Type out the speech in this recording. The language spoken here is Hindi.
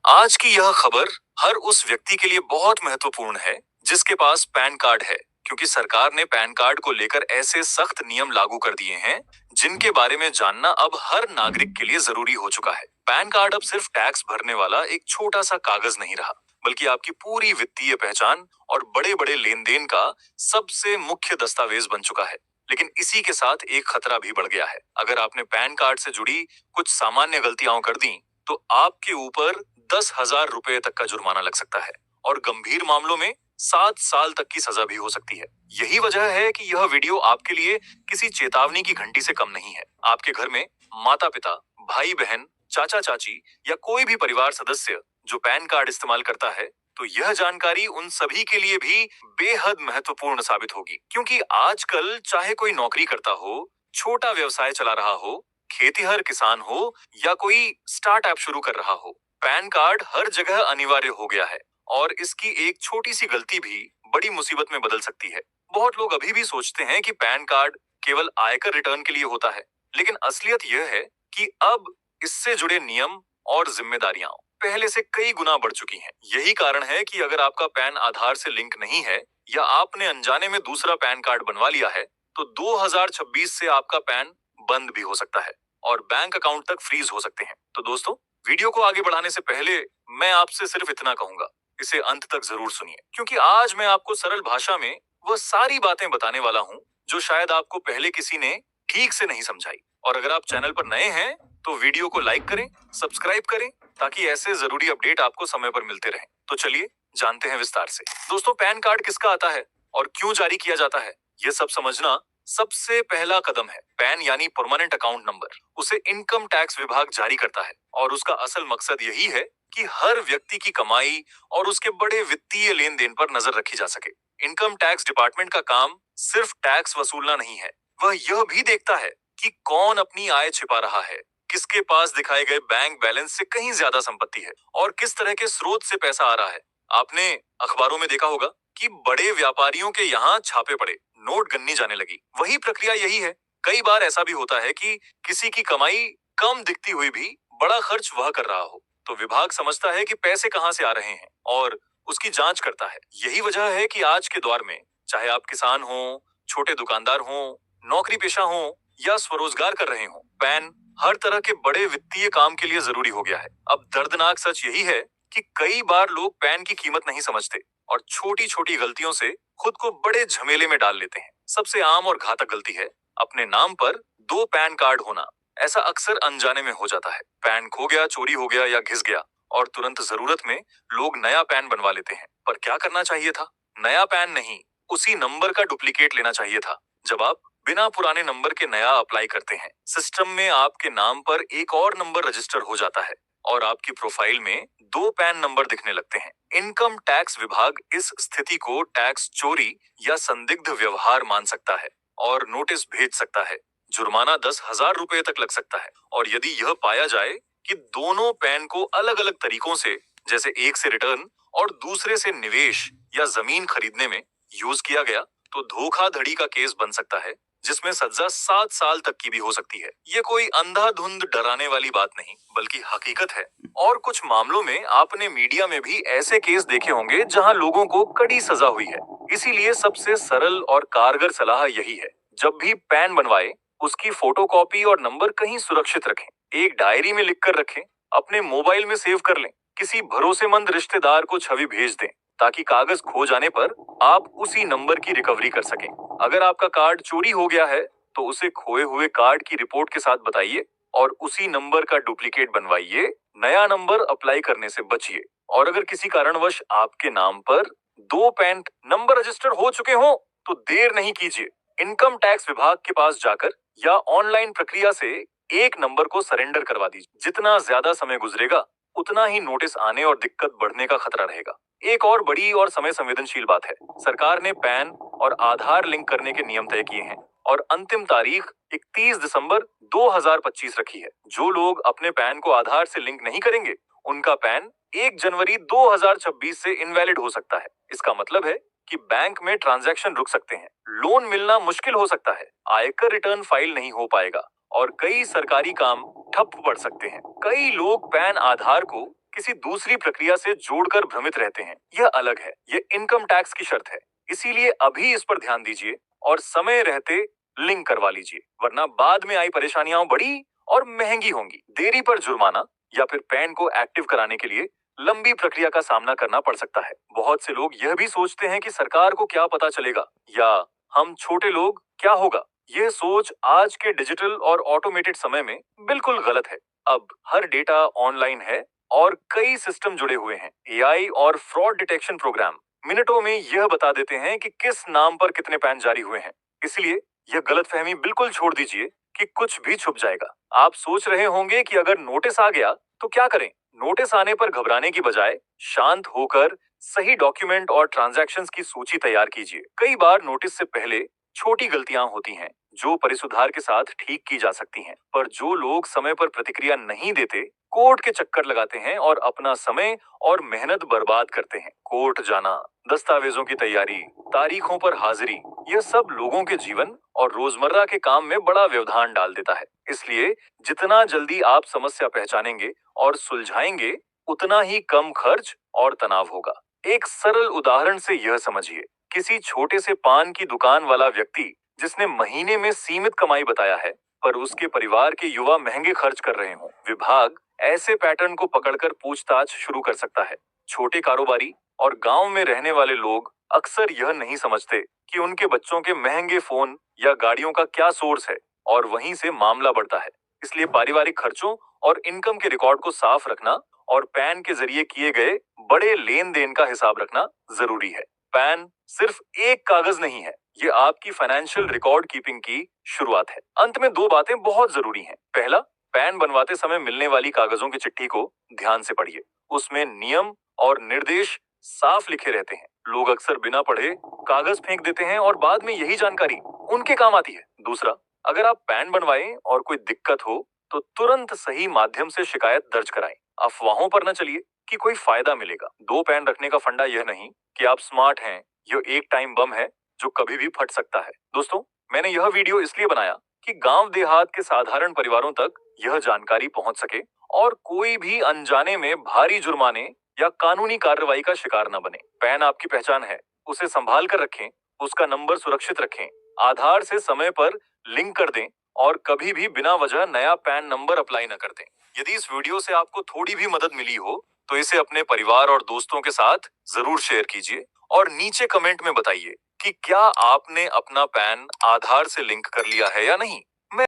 आज की यह खबर हर उस व्यक्ति के लिए बहुत महत्वपूर्ण है जिसके पास पैन कार्ड है, क्योंकि सरकार ने पैन कार्ड को लेकर ऐसे सख्त नियम लागू कर दिए हैं जिनके बारे में जानना अब हर नागरिक के लिए जरूरी हो चुका है। पैन कार्ड अब सिर्फ टैक्स भरने वाला एक छोटा सा कागज नहीं रहा, बल्कि आपकी पूरी वित्तीय पहचान और बड़े बड़े लेन देन का सबसे मुख्य दस्तावेज बन चुका है। लेकिन इसी के साथ एक खतरा भी बढ़ गया है। अगर आपने पैन कार्ड से जुड़ी कुछ सामान्य गलतियां कर दी तो आपके ऊपर 10,000 रुपए तक का जुर्माना लग सकता है और गंभीर मामलों में 7 साल तक की सजा भी हो सकती है। यही वजह है कि यह वीडियो आपके लिए किसी चेतावनी की घंटी से कम नहीं है। आपके घर में माता पिता, भाई बहन, चाचा चाची या कोई भी परिवार सदस्य जो पैन कार्ड इस्तेमाल करता है, तो यह जानकारी उन सभी के लिए भी बेहद महत्वपूर्ण साबित होगी, क्योंकि आजकल चाहे कोई नौकरी करता हो, छोटा व्यवसाय चला रहा हो, खेतीहर किसान हो या कोई स्टार्टअप शुरू कर रहा हो, पैन कार्ड हर जगह अनिवार्य हो गया है और इसकी एक छोटी सी गलती भी बड़ी मुसीबत में बदल सकती है। बहुत लोग अभी भी सोचते हैं कि पैन कार्ड केवल आयकर रिटर्न के लिए होता है, लेकिन असलियत यह है कि अब इससे जुड़े नियम और जिम्मेदारियां पहले से कई गुना बढ़ चुकी हैं। यही कारण है कि अगर आपका पैन आधार से लिंक नहीं है या आपने अनजाने में दूसरा पैन कार्ड बनवा लिया है, तो 2026 से आपका पैन बंद भी हो सकता है और बैंक अकाउंट तक फ्रीज हो सकते हैं। तो दोस्तों, वीडियो को आगे बढ़ाने से पहले मैं आपसे सिर्फ इतना कहूंगा, इसे अंत तक जरूर सुनिए, क्योंकि आज मैं आपको सरल भाषा में वह सारी बातें बताने वाला हूँ जो शायद आपको पहले किसी ने ठीक से नहीं समझाई। और अगर आप चैनल पर नए हैं तो वीडियो को लाइक करें, सब्सक्राइब करें, ताकि ऐसे जरूरी अपडेट आपको समय पर मिलते रहें। तो चलिए जानते हैं विस्तार से। दोस्तों, पैन कार्ड किसका आता है और क्यों जारी किया जाता है, ये सब समझना सबसे पहला कदम है। पैन यानी परमानेंट अकाउंट नंबर, उसे इनकम टैक्स विभाग जारी करता है और उसका असल मकसद यही है कि हर व्यक्ति की कमाई और उसके बड़े वित्तीय लेन देन पर नजर रखी जा सके। इनकम टैक्स डिपार्टमेंट का काम सिर्फ टैक्स वसूलना नहीं है, वह यह भी देखता है कि कौन अपनी आय छिपा रहा है, किसके पास दिखाए गए बैंक बैलेंस से कहीं ज्यादा संपत्ति है और किस तरह के स्रोत से पैसा आ रहा है। आपने अखबारों में देखा होगा कि बड़े व्यापारियों के यहाँ छापे पड़े, नोट गन्नी जाने लगी। वही प्रक्रिया यही है। कई बार ऐसा भी होता है कि किसी की कमाई कम दिखती हुई भी बड़ा खर्च वह कर रहा हो, तो विभाग समझता है कि पैसे कहाँ से आ रहे हैं और उसकी जांच करता है। यही वजह है कि आज के दौर में चाहे आप किसान हो, छोटे दुकानदार हो, नौकरी पेशा हो या स्वरोजगार कर रहे हो, पैन हर तरह के बड़े वित्तीय काम के लिए जरूरी हो गया है। अब दर्दनाक सच यही है कि कई बार लोग पैन की कीमत नहीं समझते और छोटी छोटी गलतियों से खुद को बड़े झमेले में डाल लेते हैं। सबसे आम और घातक गलती है अपने नाम पर दो पैन कार्ड होना। ऐसा अक्सर अनजाने में हो जाता है। पैन खो गया, चोरी हो गया या घिस गया और तुरंत जरूरत में लोग नया पैन बनवा लेते हैं। पर क्या करना चाहिए था? नया पैन नहीं, उसी नंबर का डुप्लीकेट लेना चाहिए था। जब आप बिना पुराने नंबर के नया अप्लाई करते हैं, सिस्टम में आपके नाम पर एक और नंबर रजिस्टर हो जाता है और आपकी प्रोफाइल में दो पैन नंबर दिखने लगते हैं। इनकम टैक्स विभाग इस स्थिति को टैक्स चोरी या संदिग्ध व्यवहार मान सकता है और नोटिस भेज सकता है। जुर्माना 10,000 रुपए तक लग सकता है और यदि यह पाया जाए कि दोनों पैन को अलग अलग तरीकों से, जैसे एक से रिटर्न और दूसरे से निवेश या जमीन खरीदने में यूज किया गया, तो धोखाधड़ी का केस बन सकता है जिसमें सजा 7 साल तक की भी हो सकती है। ये कोई अंधाधुंध डराने वाली बात नहीं, बल्कि हकीकत है। और कुछ मामलों में आपने मीडिया में भी ऐसे केस देखे होंगे जहां लोगों को कड़ी सजा हुई है। इसीलिए सबसे सरल और कारगर सलाह यही है, जब भी पैन बनवाए उसकी फोटोकॉपी और नंबर कहीं सुरक्षित रखें, एक डायरी में लिख कर रखें, अपने मोबाइल में सेव कर लें, किसी भरोसेमंद रिश्तेदार को छवि भेज दें, ताकि कागज खो जाने पर आप उसी नंबर की रिकवरी कर सकें। अगर आपका कार्ड चोरी हो गया है तो उसे खोए हुए कार्ड की रिपोर्ट के साथ बताइए और उसी नंबर का डुप्लीकेट बनवाइए। नया नंबर अप्लाई करने से बचिए। और अगर किसी कारणवश आपके नाम पर दो पैन नंबर रजिस्टर हो चुके हो तो देर नहीं कीजिए, इनकम टैक्स विभाग के पास जाकर या ऑनलाइन प्रक्रिया से एक नंबर को सरेंडर करवा दीजिए। जितना ज्यादा समय गुजरेगा उतना ही नोटिस आने और दिक्कत बढ़ने का खतरा रहेगा। एक और बड़ी और समय संवेदनशील बात है, सरकार ने पैन और आधार लिंक करने के नियम तय किए हैं और अंतिम तारीख 31 दिसंबर 2025 रखी है। जो लोग अपने पैन को आधार से लिंक नहीं करेंगे, उनका पैन 1 जनवरी 2026 से इनवैलिड हो सकता है। इसका मतलब है कि बैंक में ट्रांजैक्शन रुक सकते हैं, लोन मिलना मुश्किल हो सकता है, आयकर रिटर्न फाइल नहीं हो पाएगा और कई सरकारी काम ठप पड़ सकते हैं। कई लोग पैन आधार को किसी दूसरी प्रक्रिया से जोड़कर भ्रमित रहते हैं, यह अलग है। यह इनकम टैक्स की शर्त है, इसीलिए अभी इस पर ध्यान दीजिए और समय रहते लिंक करवा लीजिए, वरना बाद में आई परेशानियां बड़ी और महंगी होंगी। देरी पर जुर्माना या फिर पैन को एक्टिव कराने के लिए लंबी प्रक्रिया का सामना करना पड़ सकता है। बहुत से लोग यह भी सोचते हैं कि सरकार को क्या पता चलेगा या हम छोटे लोग क्या होगा। यह सोच आज के डिजिटल और ऑटोमेटेड समय में बिल्कुल गलत है। अब हर डेटा ऑनलाइन है और कई सिस्टम जुड़े हुए हैं। एआई और फ्रॉड डिटेक्शन प्रोग्राम मिनटों में यह बता देते हैं कि किस नाम पर कितने पैन जारी हुए हैं। इसलिए यह गलतफहमी बिल्कुल छोड़ दीजिए कि कुछ भी छुप जाएगा। आप सोच रहे होंगे कि अगर नोटिस आ गया तो क्या करें? नोटिस आने पर घबराने की बजाय शांत होकर सही डॉक्यूमेंट और ट्रांजैक्शंस की सूची तैयार कीजिए। कई बार नोटिस से पहले छोटी गलतियां होती हैं जो परिशुधार के साथ ठीक की जा सकती हैं, पर जो लोग समय पर प्रतिक्रिया नहीं देते, कोर्ट के चक्कर लगाते हैं और अपना समय और मेहनत बर्बाद करते हैं। कोर्ट जाना, दस्तावेजों की तैयारी, तारीखों पर हाजिरी, यह सब लोगों के जीवन और रोजमर्रा के काम में बड़ा व्यवधान डाल देता है। इसलिए जितना जल्दी आप समस्या पहचानेंगे और सुलझाएंगे, उतना ही कम खर्च और तनाव होगा। एक सरल उदाहरण से यह समझिए, किसी छोटे से पान की दुकान वाला व्यक्ति जिसने महीने में सीमित कमाई बताया है, पर उसके परिवार के युवा महंगे खर्च कर रहे हों, विभाग ऐसे पैटर्न को पकड़कर पूछताछ शुरू कर सकता है। छोटे कारोबारी और गांव में रहने वाले लोग अक्सर यह नहीं समझते कि उनके बच्चों के महंगे फोन या गाड़ियों का क्या सोर्स है, और वहीं से मामला बढ़ता है। इसलिए पारिवारिक खर्चों और इनकम के रिकॉर्ड को साफ रखना और पैन के जरिए किए गए बड़े लेन देन का हिसाब रखना जरूरी है। पैन सिर्फ एक कागज नहीं है, ये आपकी फाइनेंशियल रिकॉर्ड कीपिंग की शुरुआत है। अंत में दो बातें बहुत जरूरी हैं। पहला, पैन बनवाते समय मिलने वाली कागजों की चिट्ठी को ध्यान से पढ़िए। उसमें नियम और निर्देश साफ लिखे रहते हैं। लोग अक्सर बिना पढ़े कागज फेंक देते हैं और बाद में यही जानकारी उनके काम आती है। दूसरा, अगर आप पैन बनवाएं और कोई दिक्कत हो तो तुरंत सही माध्यम से शिकायत दर्ज कराएं। अफवाहों पर न चलिए कि कोई फायदा मिलेगा। दो पैन रखने का फंडा यह नहीं कि आप स्मार्ट हैं, यह एक टाइम बम है जो कभी भी फट सकता है। दोस्तों, मैंने यह वीडियो इसलिए बनाया कि गांव देहात के साधारण परिवारों तक यह जानकारी पहुंच सके और कोई भी अनजाने में भारी जुर्माने या कानूनी कार्रवाई का शिकार न बने। पैन आपकी पहचान है, उसे संभाल कर रखें, उसका नंबर सुरक्षित रखें, आधार से समय पर लिंक कर दें और कभी भी बिना वजह नया पैन नंबर अप्लाई न कर दें। यदि इस वीडियो से आपको थोड़ी भी मदद मिली हो तो इसे अपने परिवार और दोस्तों के साथ जरूर शेयर कीजिए और नीचे कमेंट में बताइए कि क्या आपने अपना पैन आधार से लिंक कर लिया है या नहीं।